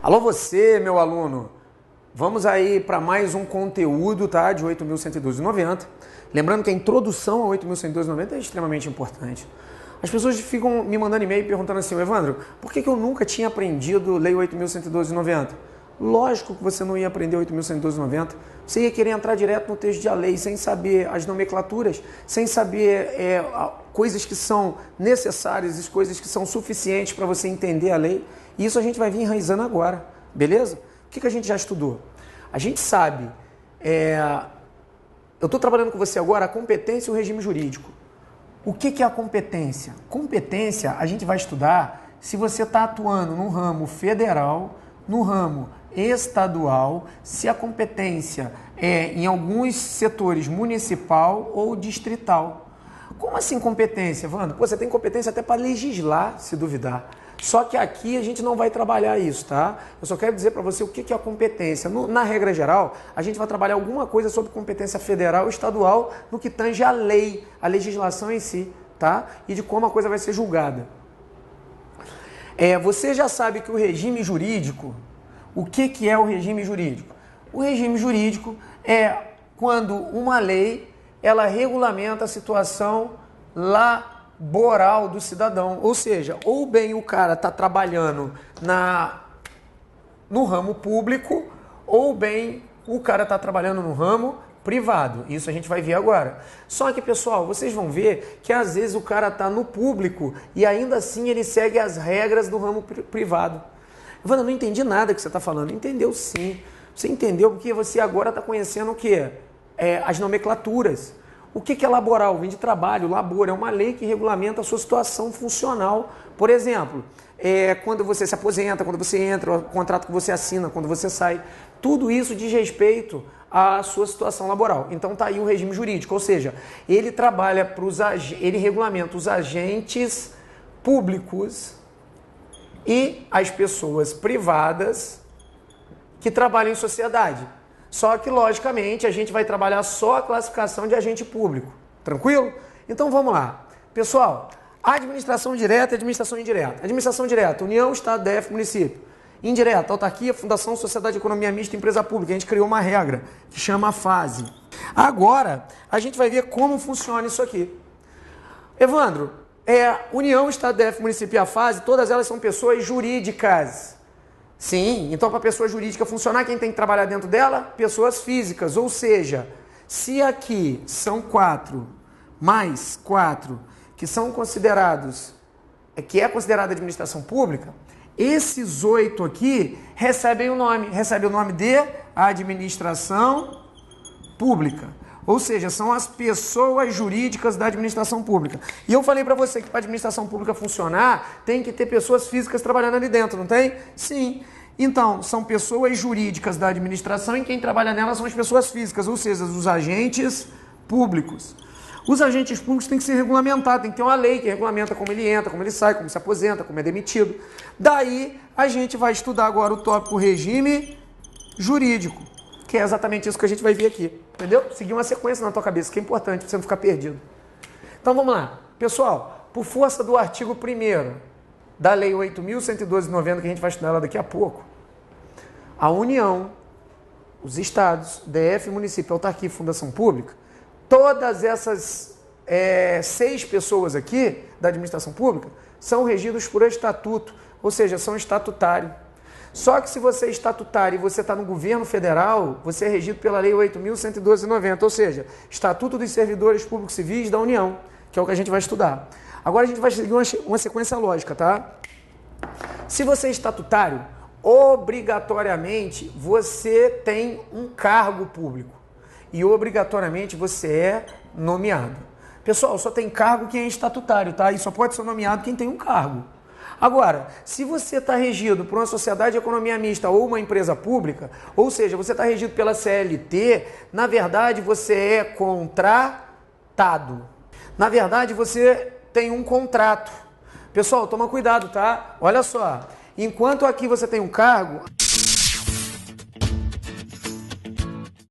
Alô você, meu aluno. Vamos aí para mais um conteúdo, tá, de 8.112,90. Lembrando que a introdução a 8.112,90 é extremamente importante. As pessoas ficam me mandando e-mail perguntando assim: Evandro, por que eu nunca tinha aprendido Lei 8.112,90? Lógico que você não ia aprender 8.112,90. Você ia querer entrar direto no texto da lei, sem saber as nomenclaturas, sem saber coisas que são necessárias e coisas que são suficientes para você entender a lei. E isso a gente vai vir enraizando agora, beleza? O que a gente já estudou? A gente sabe, eu estou trabalhando com você agora a competência e o regime jurídico. O que é a competência? Competência a gente vai estudar se você está atuando no ramo federal, no ramo estadual, se a competência é em alguns setores municipal ou distrital. Como assim competência, Wanda? Pô, você tem competência até para legislar, se duvidar. Só que aqui a gente não vai trabalhar isso, tá? Eu só quero dizer para você o que é a competência. Na regra geral, a gente vai trabalhar alguma coisa sobre competência federal ou estadual no que tange a lei, a legislação em si, tá? E de como a coisa vai ser julgada. Você já sabe que o regime jurídico, o que é o regime jurídico? O regime jurídico é quando uma lei ela regulamenta a situação laboral do cidadão. Ou seja, ou bem o cara está trabalhando no ramo público, ou bem o cara está trabalhando no ramo privado. Isso a gente vai ver agora. Só que, pessoal, vocês vão ver que às vezes o cara está no público e ainda assim ele segue as regras do ramo privado. Wanda, não entendi nada que você está falando. Entendeu sim. Você entendeu porque você agora está conhecendo o quê? As nomenclaturas. O que é laboral? Vem de trabalho. Labor é uma lei que regulamenta a sua situação funcional. Por exemplo, quando você se aposenta, quando você entra, o contrato que você assina, quando você sai. Tudo isso diz respeito à sua situação laboral. Então está aí o regime jurídico, ou seja, ele trabalha ele regulamenta os agentes públicos e as pessoas privadas que trabalham em sociedade. Só que, logicamente, a gente vai trabalhar só a classificação de agente público. Tranquilo? Então vamos lá. Pessoal, administração direta e administração indireta. Administração direta, União, Estado, DF, município. Indireta, autarquia, fundação, sociedade de economia mista, empresa pública. A gente criou uma regra que chama fase. Agora, a gente vai ver como funciona isso aqui. Evandro, União, Estado, DF, município e a fase, todas elas são pessoas jurídicas. Sim, então para a pessoa jurídica funcionar, quem tem que trabalhar dentro dela? Pessoas físicas, ou seja, se aqui são 4 mais 4 que são considerados, que é considerada administração pública, esses 8 aqui recebem o nome de administração pública. Ou seja, são as pessoas jurídicas da administração pública. E eu falei para você que para a administração pública funcionar, tem que ter pessoas físicas trabalhando ali dentro, não tem? Sim. Então, são pessoas jurídicas da administração e quem trabalha nela são as pessoas físicas, ou seja, os agentes públicos. Os agentes públicos têm que ser regulamentados, tem que ter uma lei que regulamenta como ele entra, como ele sai, como se aposenta, como é demitido. Daí, a gente vai estudar agora o tópico regime jurídico, que é exatamente isso que a gente vai ver aqui, entendeu? Seguir uma sequência na tua cabeça, que é importante para você não ficar perdido. Então vamos lá. Pessoal, por força do artigo 1º da Lei 8.112,90, que a gente vai estudar ela daqui a pouco, a União, os estados, DF, município, autarquia e fundação pública, todas essas 6 pessoas aqui da administração pública são regidos por estatuto, ou seja, são estatutários. Só que se você é estatutário e você está no governo federal, você é regido pela Lei 8.112,90, ou seja, Estatuto dos Servidores Públicos Civis da União, que é o que a gente vai estudar. Agora a gente vai seguir uma sequência lógica, tá? Se você é estatutário, obrigatoriamente você tem um cargo público e obrigatoriamente você é nomeado. Pessoal, só tem cargo quem é estatutário, tá? E só pode ser nomeado quem tem um cargo. Agora, se você está regido por uma sociedade de economia mista ou uma empresa pública, ou seja, você está regido pela CLT, na verdade você é contratado. Na verdade você tem um contrato. Pessoal, toma cuidado, tá? Olha só, enquanto aqui você tem um cargo...